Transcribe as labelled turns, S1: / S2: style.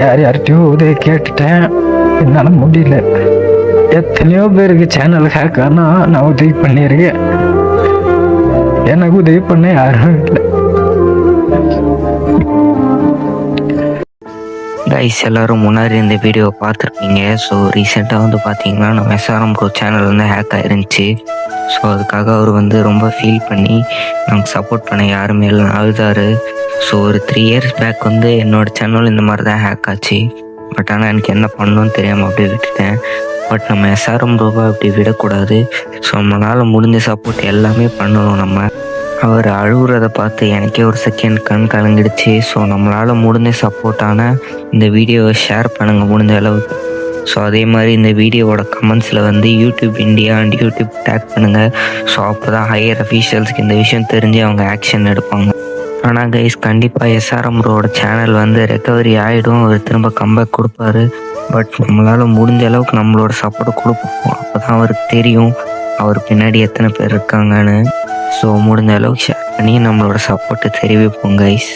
S1: யார்கிட்டயோ உதவி கேட்டுட்டேன், என்னால் முடியல. எத்தனையோ பேருக்கு சேனல் ஹேக் ஆனால் நான் உதவி பண்ணியிருக்கேன். எனக்கு உதவி பண்ண யாரும் இல்லை.
S2: கைஸ் எல்லாரும் முன்னாடி இந்த வீடியோவை பார்த்துருப்பீங்க. ஸோ ரீசெண்டாக வந்து பார்த்தீங்கன்னா நம்ம எஸ்ஆர்எம் ப்ரோ சேனல் வந்து ஹேக் ஆயிருந்துச்சு. ஸோ அதுக்காக அவர் வந்து ரொம்ப ஃபீல் பண்ணி நமக்கு சப்போர்ட் பண்ண யாருமே இல்லை, அழுதாரு. ஸோ ஒரு 3 years பேக் வந்து என்னோடய சேனல் இந்த மாதிரி தான் ஹேக் ஆச்சு. பட் ஆனால் எனக்கு என்ன பண்ணணும்னு தெரியாமல் அப்படியே விட்டுட்டேன். பட் நம்ம எஸ்ஆர்எம் ப்ரோவை அப்படி விடக்கூடாது. ஸோ நம்மளால் முடிஞ்ச சப்போர்ட் எல்லாமே பண்ணணும். நம்ம அவர் அழுகுறதை பார்த்து எனக்கே ஒரு செகண்ட் கண் கலங்கிடுச்சு. ஸோ நம்மளால் முடிஞ்ச சப்போர்ட்டான இந்த வீடியோவை ஷேர் பண்ணுங்கள் முடிஞ்ச அளவுக்கு. ஸோ அதே மாதிரி இந்த வீடியோவோட கமெண்ட்ஸில் வந்து YouTube India and YouTube take பண்ணுங்கள். ஸோ அப்போ தான் ஹையர் அஃபீஷியல்ஸ்க்கு இந்த விஷயம் தெரிஞ்சு அவங்க ஆக்ஷன் எடுப்பாங்க. ஆனால் கைஸ் கண்டிப்பாக எஸ்ஆர்எம் ப்ரோவோட சேனல் வந்து ரெக்கவரி ஆகிடும். அவர் திரும்ப கம்பேக் கொடுப்பாரு. பட் நம்மளால் முடிஞ்ச அளவுக்கு நம்மளோட சப்போர்ட் கொடுப்போம். அப்போ தான் அவருக்கு தெரியும் அவர் பின்னாடி எத்தனை பேர் இருக்காங்கன்னு. ஸோ முடிஞ்ச அளவுக்கு ஷேர் பண்ணி நம்மளோட சப்போர்ட்டை தெரிவிப்போம் கைஸ்.